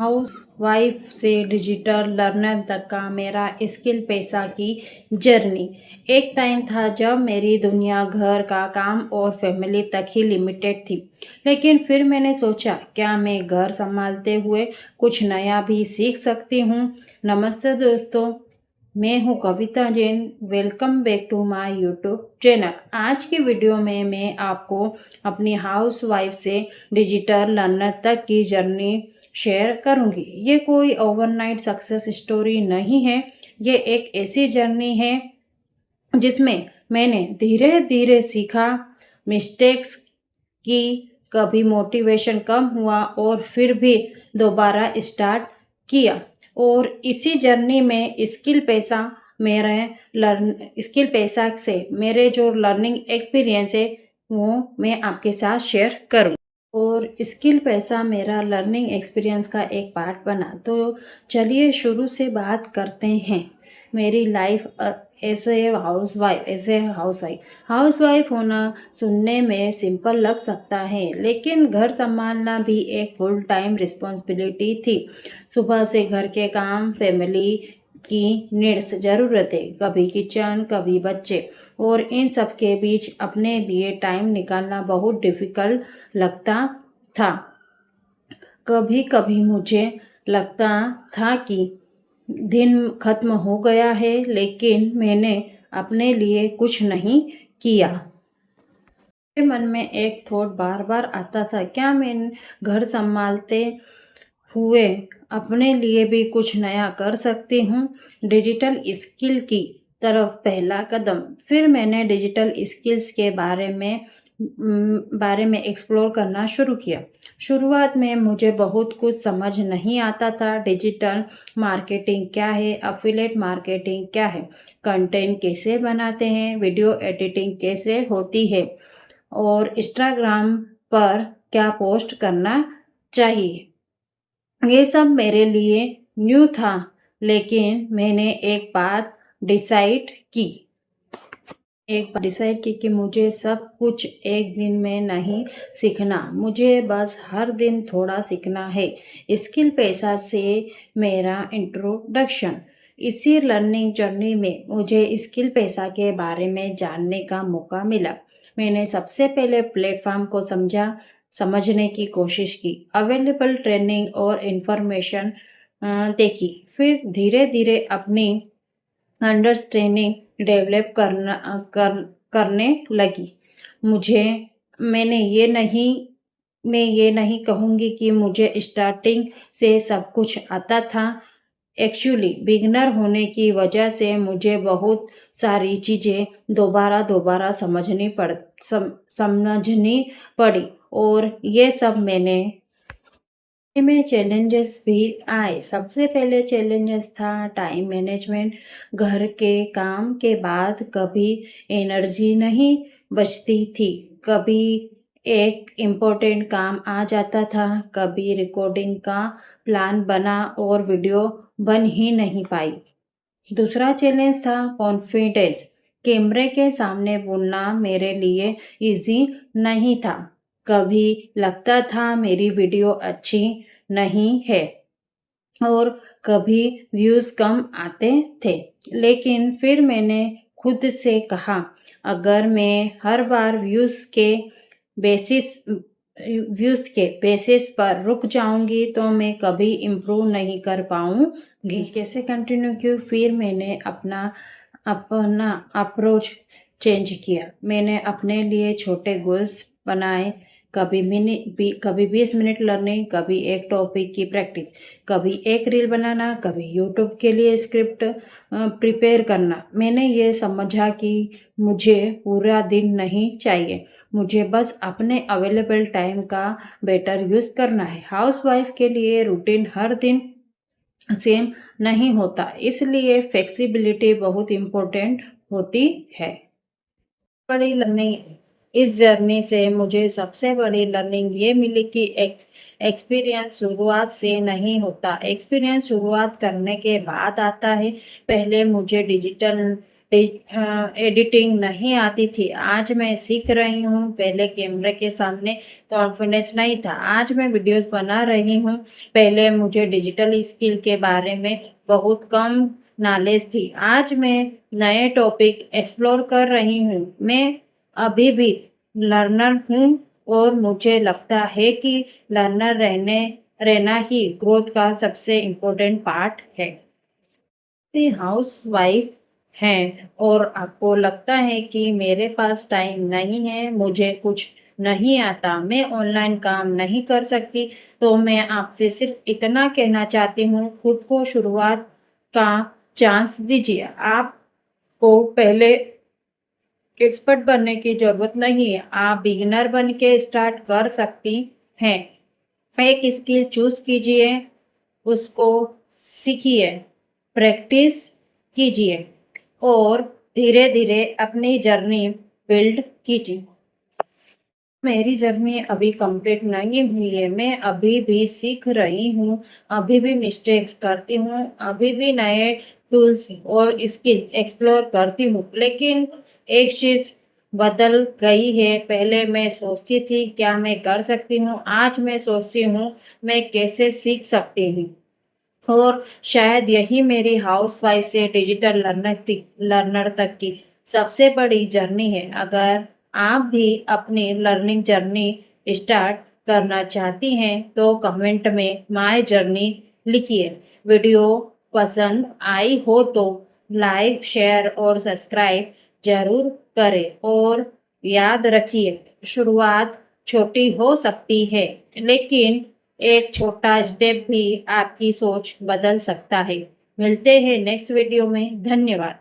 House wife से digital learner तक का मेरा स्किल पैसा की जर्नी। एक टाइम था जब मेरी दुनिया घर का काम और फैमिली तक ही लिमिटेड थी। लेकिन फिर मैंने सोचा, क्या मैं घर संभालते हुए कुछ नया भी सीख सकती हूँ। नमस्ते दोस्तों, मैं हूँ Kavita Jain. Welcome back to my YouTube channel. आज की वीडियो में मैं आपको अपनी हाउस वाइफ से डिजिटल लर्नर तक की जर्नी शेयर करूंगी। ये कोई ओवरनाइट सक्सेस स्टोरी नहीं है। ये एक ऐसी जर्नी है जिसमें मैंने धीरे धीरे सीखा, मिस्टेक्स की, कभी मोटिवेशन कम हुआ और फिर भी दोबारा स्टार्ट किया। और इसी जर्नी में मेरे स्किल पैसा से मेरे जो लर्निंग एक्सपीरियंस है वो मैं आपके साथ शेयर करूँ। और स्किल पैसा मेरा लर्निंग एक्सपीरियंस का एक पार्ट बना। तो चलिए शुरू से बात करते हैं। मेरी लाइफ हाउस वाइफ होना सुनने में सिंपल लग सकता है, लेकिन घर संभालना भी एक फुल टाइम रिस्पॉन्सिबिलिटी थी। सुबह से घर के काम, फैमिली की नीड्स, ज़रूरतें, कभी किचन, कभी बच्चे, और इन सब के बीच अपने लिए टाइम निकालना बहुत डिफ़िकल्ट लगता था। कभी कभी मुझे लगता था कि दिन खत्म हो गया है, लेकिन मैंने अपने लिए कुछ नहीं किया। मेरे मन में एक थॉट बार बार आता था, क्या मैं घर संभालते हुए अपने लिए भी कुछ नया कर सकती हूँ। डिजिटल स्किल की तरफ पहला कदम। फिर मैंने डिजिटल स्किल्स के बारे में एक्सप्लोर करना शुरू किया। शुरुआत में मुझे बहुत कुछ समझ नहीं आता था। डिजिटल मार्केटिंग क्या है, अफिलिएट मार्केटिंग क्या है, कंटेंट कैसे बनाते हैं, वीडियो एडिटिंग कैसे होती है, और इंस्टाग्राम पर क्या पोस्ट करना चाहिए। ये सब मेरे लिए न्यू था, लेकिन मैंने एक बात डिसाइड की कि मुझे सब कुछ एक दिन में नहीं सीखना। मुझे बस हर दिन थोड़ा सीखना है। स्किल पैसा से मेरा इंट्रोडक्शन। इसी लर्निंग जर्नी में मुझे स्किल पैसा के बारे में जानने का मौका मिला। मैंने सबसे पहले प्लेटफॉर्म को समझने की कोशिश की, अवेलेबल ट्रेनिंग और इन्फॉर्मेशन देखी। फिर धीरे धीरे अपनी अंडरस्टैंडिंग डेवलप करने लगी। मुझे मैंने ये नहीं मैं ये नहीं कहूँगी कि मुझे स्टार्टिंग से सब कुछ आता था। एक्चुअली बिगिनर होने की वजह से मुझे बहुत सारी चीज़ें दोबारा दोबारा समझनी पड़ी, और ये सब में चैलेंजेस भी आए। सबसे पहले चैलेंजेस था टाइम मैनेजमेंट। घर के काम के बाद कभी एनर्जी नहीं बचती थी, कभी एक इम्पोर्टेंट काम आ जाता था, कभी रिकॉर्डिंग का प्लान बना और वीडियो बन ही नहीं पाई। दूसरा चैलेंज था कॉन्फिडेंस। कैमरे के सामने बोलना मेरे लिए इजी नहीं था। कभी लगता था मेरी वीडियो अच्छी नहीं है, और कभी व्यूज़ कम आते थे। लेकिन फिर मैंने खुद से कहा, अगर मैं हर बार बेसिस व्यूज़ के बेसिस पर रुक जाऊंगी तो मैं कभी इम्प्रूव नहीं कर पाऊंगी। कैसे कंटिन्यू की, फिर मैंने अपना अप्रोच चेंज किया। मैंने अपने लिए छोटे गोल्स बनाए। कभी 20 मिनट लर्निंग, कभी एक टॉपिक की प्रैक्टिस, कभी एक रील बनाना, कभी यूट्यूब के लिए स्क्रिप्ट प्रिपेयर करना। मैंने ये समझा कि मुझे पूरा दिन नहीं चाहिए, मुझे बस अपने अवेलेबल टाइम का बेटर यूज़ करना है। हाउसवाइफ के लिए रूटीन हर दिन सेम नहीं होता, इसलिए फ्लेक्सिबिलिटी बहुत इम्पोर्टेंट होती है। बड़ी लर्निंग इस जर्नी से मुझे सबसे बड़ी लर्निंग ये मिली कि एक्सपीरियंस शुरुआत से नहीं होता, एक्सपीरियंस शुरुआत करने के बाद आता है। पहले मुझे डिजिटल एडिटिंग नहीं आती थी। आज मैं सीख रही हूँ। पहले कैमरे के सामने कॉन्फिडेंस नहीं था। आज मैं वीडियोस बना रही हूँ। पहले मुझे डिजिटल स्किल के बारे में बहुत कम नॉलेज थी। आज मैं नए टॉपिक एक्सप्लोर कर रही हूँ। मैं अभी भी लर्नर हूँ और मुझे लगता है कि लर्नर रहना ही ग्रोथ का सबसे इम्पोर्टेंट पार्ट है। हाउस वाइफ हैं और आपको लगता है कि मेरे पास टाइम नहीं है, मुझे कुछ नहीं आता, मैं ऑनलाइन काम नहीं कर सकती, तो मैं आपसे सिर्फ इतना कहना चाहती हूँ, खुद को शुरुआत का चांस दीजिए। आपको पहले एक्सपर्ट बनने की ज़रूरत नहीं है, आप बिगिनर बन के स्टार्ट कर सकती हैं। एक स्किल चूज़ कीजिए, उसको सीखिए, प्रैक्टिस कीजिए और धीरे-धीरे अपनी जर्नी बिल्ड कीजिए। मेरी जर्नी अभी कंप्लीट नहीं हुई है, मैं अभी भी सीख रही हूँ, अभी भी मिस्टेक्स करती हूँ, अभी भी नए टूल्स और स्किल एक्सप्लोर करती हूँ। लेकिन एक चीज़ बदल गई है, पहले मैं सोचती थी क्या मैं कर सकती हूँ, आज मैं सोचती हूँ मैं कैसे सीख सकती हूँ। और शायद यही मेरी हाउसवाइफ से डिजिटल लर्नर तक की सबसे बड़ी जर्नी है। अगर आप भी अपनी लर्निंग जर्नी स्टार्ट करना चाहती हैं तो कमेंट में माय जर्नी लिखिए। वीडियो पसंद आई हो तो लाइक, शेयर और सब्सक्राइब ज़रूर करें और याद रखिए शुरुआत छोटी हो सकती है, लेकिन एक छोटा स्टेप भी आपकी सोच बदल सकता है। मिलते हैं नेक्स्ट वीडियो में। धन्यवाद।